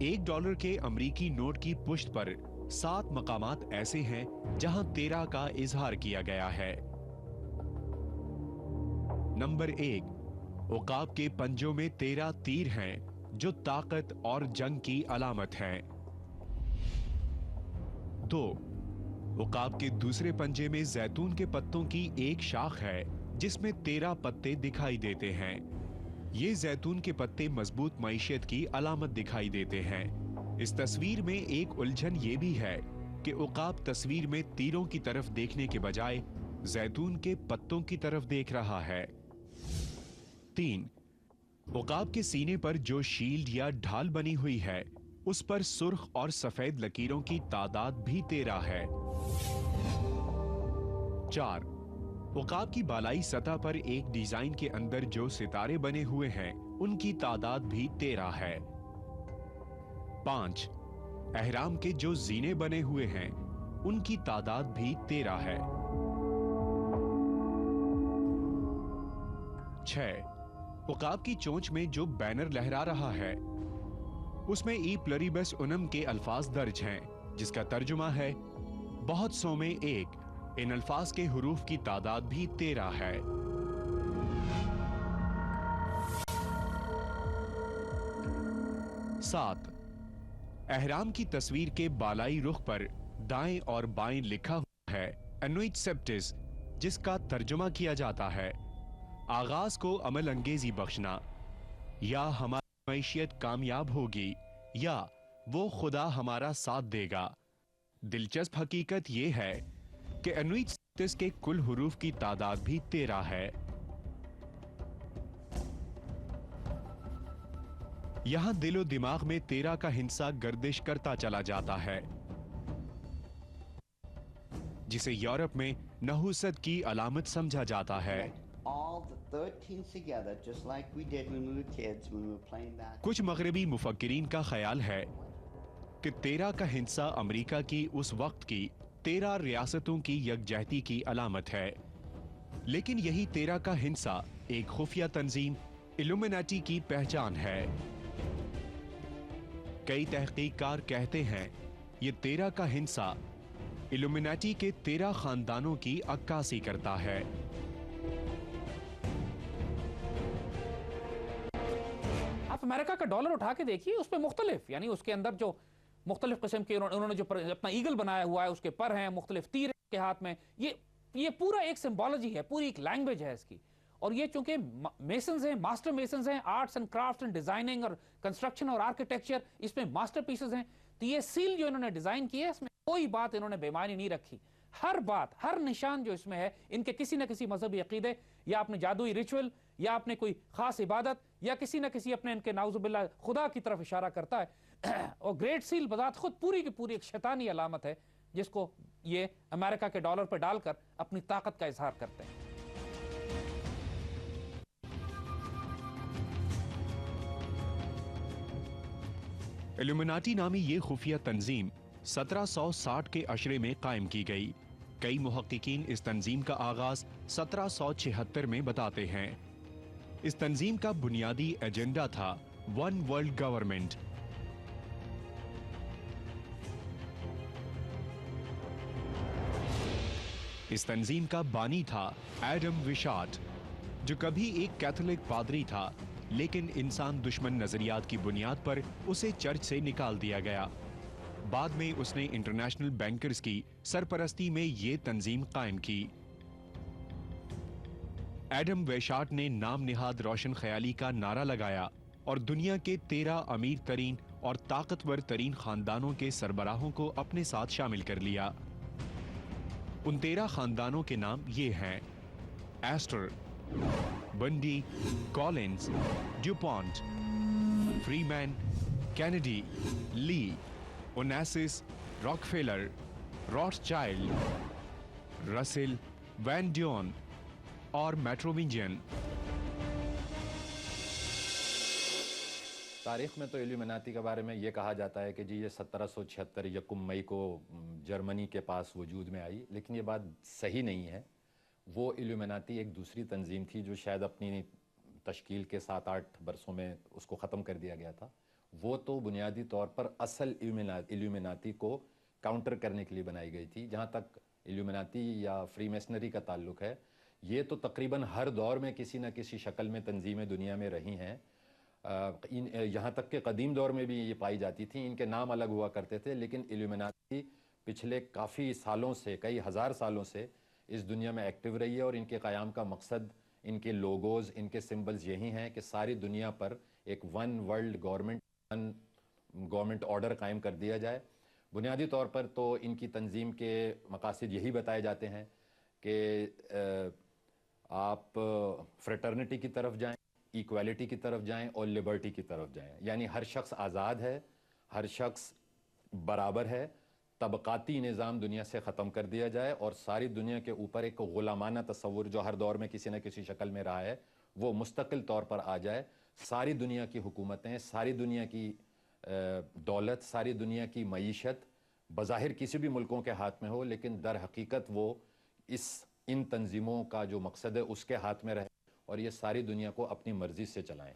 $1 के अमरीकी नोट की पुष्ट पर 7 मकामात ऐसे हैं जहां 13 का इजहार किया गया है। नंबर 1, उकाब के पंजों में 13 तीर हैं जो ताकत और जंग की अलामत हैं। 2, उकाब के दूसरे पंजे में जैतून के पत्तों की एक शाख है जिसमें 13 पत्ते दिखाई देते हैं। ये जैतून के पत्ते मजबूत मईशत की अलामत दिखाई देते हैं। इस तस्वीर में एक उलझन ये भी है कि उकाब तस्वीर में तीरों की तरफ देखने के बजाय जैतून के पत्तों की तरफ देख रहा है। 3, उकाब के सीने पर जो शील्ड या ढाल बनी हुई है उस पर सुर्ख और सफेद लकीरों की तादाद भी 13 है। 4, उकाब की बालाई सतह पर एक डिजाइन के अंदर जो सितारे बने हुए हैं उनकी तादाद भी 13 है। 5, एहराम के जो जीने बने हुए हैं उनकी तादाद भी 13 है। 6, उकाब की चोंच में जो बैनर लहरा रहा है उसमें ई प्लरीबस उनम के अल्फाज दर्ज हैं जिसका तर्जुमा है बहुत सौ में एक। इन अल्फाज के हुरूफ की तादाद भी 13 है। 7, एहराम की तस्वीर के बालाई रुख पर दाएं और बाएं लिखा हुआ है एनुइट सेप्टिस, जिसका तर्जुमा किया जाता है आगाज को अमल अंगेजी बख्शना, या हमारी मैशियत कामयाब होगी, या वो खुदा हमारा साथ देगा। दिलचस्प हकीकत यह है कि एनुइट सेप्टिस के कुल हुरूफ की तादाद भी 13 है। यहां दिलो दिमाग में 13 का हिंसा गर्दिश करता चला जाता है, जिसे यूरोप में नहुसत की अलामत समझा जाता है। कुछ मगरबी मुफक्किरीन का ख्याल है कि 13 का हिंसा अमेरिका की उस वक्त की 13 रियासतों की यकजहती की अलामत है, लेकिन यही 13 का हिंसा एक खुफिया तंजीम इल्यूमिनाटी की पहचान है। कई तहकीककार कहते हैं ये 13 का हिंसा इल्यूमिनाटी के 13 खानदानों की अक्कासी करता है। आप अमेरिका का डॉलर उठा के देखिए, उस पर मुख्तलिफ, यानी उसके अंदर जो मुख्तलिफ किस्म के उन्होंने जो अपना ईगल बनाया हुआ है, उसके पर हैं, मुख्तलिफ तीर के हाथ में, ये पूरा एक सिंबोलॉजी है, पूरी एक लैंग्वेज है इसकी। और ये चूंकि मेसन्स हैं, मास्टर मेसन्स हैं, arts and craft and designing और कंस्ट्रक्शन और आर्किटेक्चर इसमें मास्टर पीसेस हैं, तो ये सील जो इन्होंने डिजाइन की है इसमें कोई बात इन्होंने बेमानी नहीं रखी। हर बात, हर निशान जो इसमें है, इनके किसी न किसी मजहबी अकीदे या अपने जादुई रिचुअल या अपने कोई खास इबादत या किसी न किसी अपने इनके नाउजुबिल्लाह खुदा की तरफ इशारा करता है। और ग्रेट सील बजात खुद पूरी की पूरी एक शैतानी अलामत है जिसको ये अमेरिका के डॉलर पर डालकर अपनी ताकत का इजहार करते हैं। इल्यूमिनाटी नामी ये खुफिया तंजीम 1760 के अशरे में कायम की गई। कई मुहक्किकीन इस तंजीम का आगाज 1776 में बताते हैं। इस तंजीम का बुनियादी एजेंडा था वन वर्ल्ड गवर्नमेंट। इस तंजीम का बानी था एडम विशाट, जो कभी एक कैथोलिक पादरी था, लेकिन इंसान दुश्मन नजरियात की बुनियाद पर उसे चर्च से निकाल दिया गया। बाद में उसने इंटरनेशनल बैंकर्स की सरपरस्ती में यह तंजीम कायम की। एडम वेशार्ट ने नाम निहाद रोशन ख्याली का नारा लगाया और दुनिया के 13 अमीर तरीन और ताकतवर तरीन खानदानों के सरबराहों को अपने साथ शामिल कर लिया। उन 13 खानदानों के नाम ये हैं: Astor, Bundy, Collins, DuPont, Freeman, Kennedy, Li, Onassis, Rockefeller, Rothschild, Russell, Van Duyn और मेट्रोविंजियन। तारीख में तो इल्यूमिनाती के बारे में ये कहा जाता है कि जी ये 1776 यकुम मई को जर्मनी के पास वजूद में आई, लेकिन ये बात सही नहीं है। वो इल्यूमिनाती एक दूसरी तंजीम थी जो शायद अपनी तश्कील के 7-8 बरसों में उसको ख़त्म कर दिया गया था। वो तो बुनियादी तौर पर असल इल्यूमिनाती को काउंटर करने के लिए बनाई गई थी। जहाँ तक इल्यूमिनाती या फ्रीमेसनरी का ताल्लुक है, ये तो तकरीबन हर दौर में किसी न किसी शक्ल में तंजीमें दुनिया में रही हैं। यहाँ तक कि कदीम दौर में भी ये पाई जाती थी। इनके नाम अलग हुआ करते थे, लेकिन इल्यूमिनाती पिछले काफ़ी सालों से, कई हज़ार सालों से इस दुनिया में एक्टिव रही है। और इनके क़याम का मकसद, इनके लोगोज़, इनके सिंबल्स यही हैं कि सारी दुनिया पर एक वन वर्ल्ड गवर्नमेंट ऑर्डर कायम कर दिया जाए। बुनियादी तौर पर तो इनकी तंजीम के मकासद यही बताए जाते हैं कि आप फ्रेटर्निटी की तरफ जाएं, इक्वालिटी की तरफ जाएं और लिबर्टी की तरफ जाएं। यानी हर शख्स आज़ाद है, हर शख्स बराबर है, तबक़ाती निज़ाम दुनिया से ख़त्म कर दिया जाए और सारी दुनिया के ऊपर एक ग़ुलामाना तसव्वुर जो हर दौर में किसी न किसी शक्ल में रहा है, वो मुस्तकिल तौर पर आ जाए। सारी दुनिया की हुकूमतें, सारी दुनिया की दौलत, सारी दुनिया की मईशत बज़ाहिर किसी भी मुल्कों के हाथ में हो, लेकिन दर हकीकत वो इन तंजीमों का जो मकसद है उसके हाथ में रहे और ये सारी दुनिया को अपनी मर्ज़ी से चलाएं।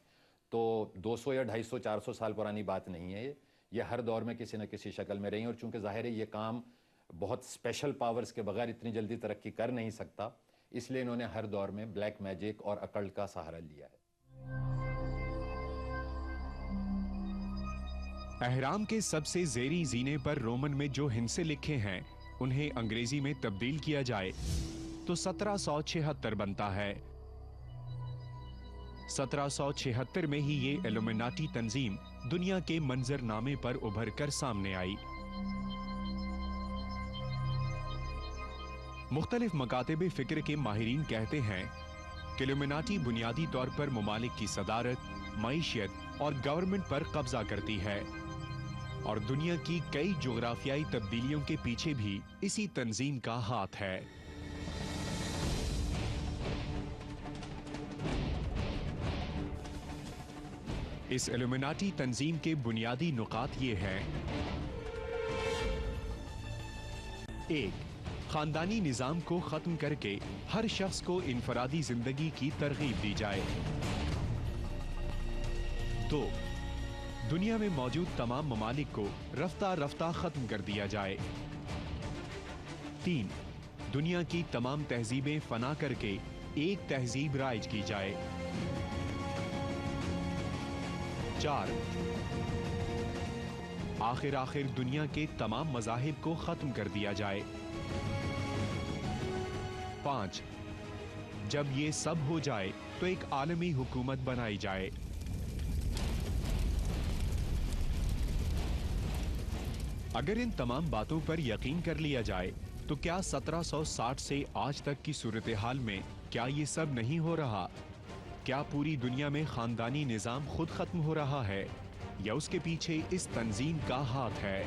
तो 200 या 250 400 साल पुरानी बात नहीं है ये हर दौर में किसी न किसी शक्ल में रही हैं। और चूँकि ज़ाहिर है ये काम बहुत स्पेशल पावर्स के बगैर इतनी जल्दी तरक्की कर नहीं सकता, इसलिए इन्होंने हर दौर में ब्लैक मैजिक और अकल्ट का सहारा लिया है। अहराम के सबसे ज़ेरी जीने पर रोमन में जो हिंसे लिखे हैं उन्हें अंग्रेजी में तब्दील किया जाए तो 1776 बनता है। 1776 में ही ये इल्यूमिनाटी तंजीम दुनिया के मंजरनामे पर उभर कर सामने आई। मुख्तलिफ मकातिब फिक्र के माहिरीन कहते हैं कि इल्यूमिनाटी बुनियादी तौर पर ममालिक की सदारत, मईशियत और गवर्नमेंट पर कब्जा करती है और दुनिया की कई जोग्राफियाई तब्दीलियों के पीछे भी इसी तंजीम का हाथ है। इस इल्यूमिनाटी तंजीम के बुनियादी नुकात ये हैं: 1. खानदानी निजाम को खत्म करके हर शख्स को इनफरादी जिंदगी की तरगीब दी जाए। 2. दुनिया में मौजूद तमाम ममालिक को रफ्ता रफ्ता खत्म कर दिया जाए। 3. दुनिया की तमाम तहजीबें फना करके एक तहजीब राइज की जाए। 4. आखिर दुनिया के तमाम मज़ाहिब को खत्म कर दिया जाए। 5. जब ये सब हो जाए तो एक आलमी हुकूमत बनाई जाए। अगर इन तमाम बातों पर यकीन कर लिया जाए तो क्या 1760 से आज तक की सूरत हाल में क्या ये सब नहीं हो रहा? क्या पूरी दुनिया में खानदानी निजाम खुद खत्म हो रहा है या उसके पीछे इस तंजीम का हाथ है?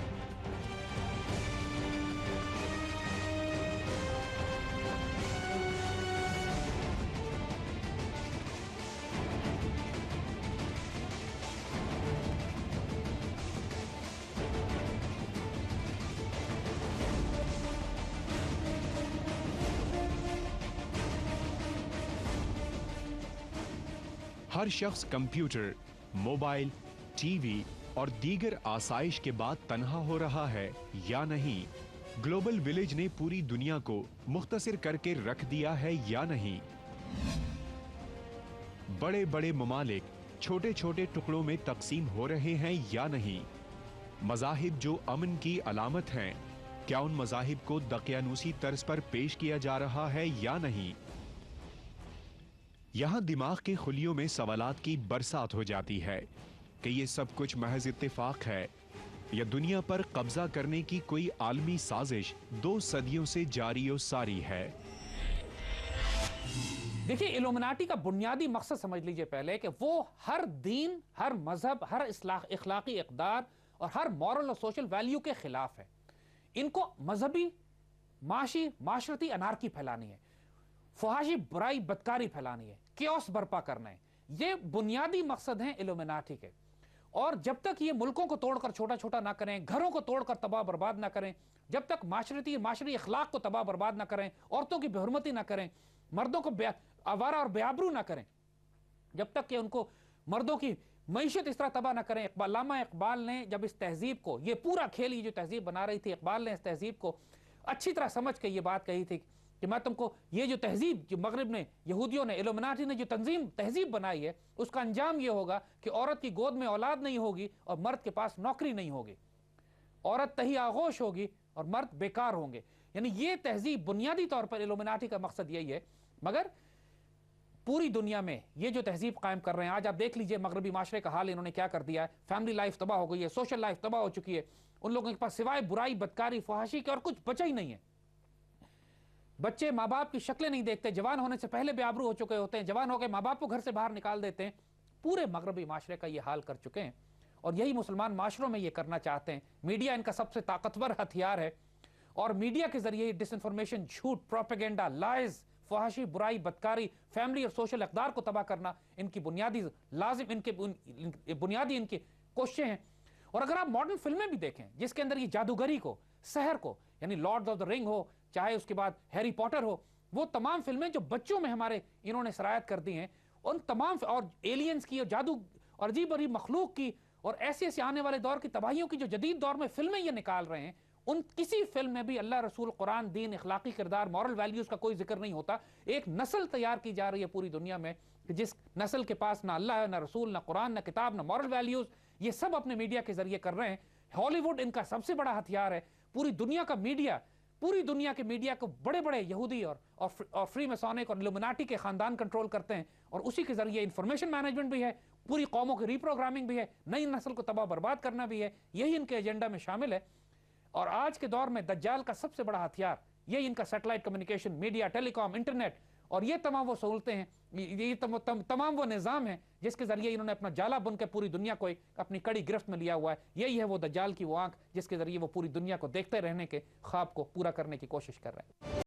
हर शख्स कंप्यूटर, मोबाइल, टीवी और दीगर आसाइश के बाद तन्हा हो रहा है या नहीं? ग्लोबल विलेज ने पूरी दुनिया को मुख्तसर करके रख दिया है या नहीं? बड़े बड़े ममालिक छोटे छोटे टुकड़ों में तकसीम हो रहे हैं या नहीं? मज़ाहिब जो अमन की अलामत हैं, क्या उन मज़ाहिब को दकियानूसी तर्ज पर पेश किया जा रहा है या नहीं? यहां दिमाग के खुलियों में सवालात की बरसात हो जाती है कि ये सब कुछ महज इत्तेफाक है या दुनिया पर कब्जा करने की कोई आलमी साजिश 2 सदियों से जारी और सारी है। देखिए, इल्यूमिनाटी का बुनियादी मकसद समझ लीजिए पहले कि वो हर दीन, हर मजहब, हर इखलाकी इक़दार और हर मॉरल और सोशल वैल्यू के खिलाफ है। इनको मजहबी, माशी, माशरती अनारकी फैलानी है, फहाशी, बुराई, बदकारी फैलानी है, क्योस बर्पा करना है। ये बुनियादी मकसद हैं इल्यूमिनाटी के। और जब तक ये मुल्कों को तोड़कर छोटा छोटा ना करें, घरों को तोड़कर तबाह बर्बाद ना करें, जब तक माशरी अखलाक को तबाह बर्बाद ना करें, औरतों की बेहुरमती ना करें, मर्दों को आवारा और बेआबरू ना करें, जब तक कि उनको मर्दों की मईशत इस तरह तबाह ना करें। अल्लामा इकबाल ने जब इस तहजीब को, ये पूरा खेल, ये जो तहजीब बना रही थी, इकबाल ने इस तहजीब को अच्छी तरह समझ के ये बात कही थी कि मैं तुमको ये जो तहजीब, जो मगरिब ने, यहूदियों ने, इल्यूमिनाटी ने जो तहजीब बनाई है, उसका अंजाम ये होगा कि औरत की गोद में औलाद नहीं होगी और मर्द के पास नौकरी नहीं होगी, औरत तही आगोश होगी और मर्द बेकार होंगे। यानी ये तहजीब बुनियादी तौर पर इल्यूमिनाटी का मकसद यही है। मगर पूरी दुनिया में ये जो तहजीब कायम कर रहे हैं, आज आप देख लीजिए मगरबी माशरे का हाल इन्होंने क्या कर दिया है। फैमिली लाइफ तबाह हो गई है, सोशल लाइफ तबाह हो चुकी है। उन लोगों के पास सिवाय बुराई, बदकारी, फहाशी के और कुछ बचा ही नहीं है। बच्चे माँ बाप की शक्लें नहीं देखते, जवान होने से पहले बेआबरू हो चुके होते हैं, जवान हो गए माँ बाप को घर से बाहर निकाल देते हैं। पूरे मगरबी माशरे का ये हाल कर चुके हैं और यही मुसलमान माशरों में ये करना चाहते हैं। मीडिया इनका सबसे ताकतवर हथियार है और मीडिया के जरिए डिसइंफॉर्मेशन, झूठ, प्रोपेगेंडा, लाइज, फहाशी, बुराई, बदकारी, फैमिली और सोशल इक़दार को तबाह करना इनकी बुनियादी बुनियादी इनकी कोशिशें हैं। और अगर आप मॉडर्न फिल्में भी देखें जिसके अंदर ये जादूगरी को, सहर को, यानी लॉर्ड ऑफ द रिंग हो, चाहे उसके बाद हैरी पॉटर हो, वो तमाम फिल्में जो बच्चों में हमारे इन्होंने सरायत कर दी हैं, उन तमाम, और एलियंस की और जादू और अजीब अजीब मखलूक की और ऐसे ऐसे आने वाले दौर की तबाहियों की जो जदीद दौर में फिल्में ये निकाल रहे हैं, उन किसी फिल्म में भी अल्लाह, रसूल, कुरान, दीन, इखलाकी किरदार, मॉरल वैल्यूज का कोई जिक्र नहीं होता। एक नस्ल तैयार की जा रही है पूरी दुनिया में कि जिस नस्ल के पास ना अल्लाह है, ना रसूल, ना कुरान, ना किताब, ना मॉरल वैल्यूज, ये सब अपने मीडिया के जरिए कर रहे हैं। हॉलीवुड इनका सबसे बड़ा हथियार है। पूरी दुनिया का मीडिया, पूरी दुनिया के मीडिया को बड़े बड़े यहूदी और फ्री मैसोनिक और इल्यूमिनाटी के खानदान कंट्रोल करते हैं और उसी के जरिए इंफॉर्मेशन मैनेजमेंट भी है, पूरी कौमों की रीप्रोग्रामिंग भी है, नई नस्ल को तबाह बर्बाद करना भी है। यही इनके एजेंडा में शामिल है। और आज के दौर में दज्जाल का सबसे बड़ा हथियार यही इनका satellite communication, media, telecom, internet और ये तमाम वो सहूलतें हैं, ये तमाम वो निज़ाम है जिसके जरिए इन्होंने अपना जाला बुन के पूरी दुनिया को एक अपनी कड़ी गिरफ्त में लिया हुआ है। यही है वो दज्जाल की वो आंख जिसके जरिए वो पूरी दुनिया को देखते रहने के ख्वाब को पूरा करने की कोशिश कर रहे हैं।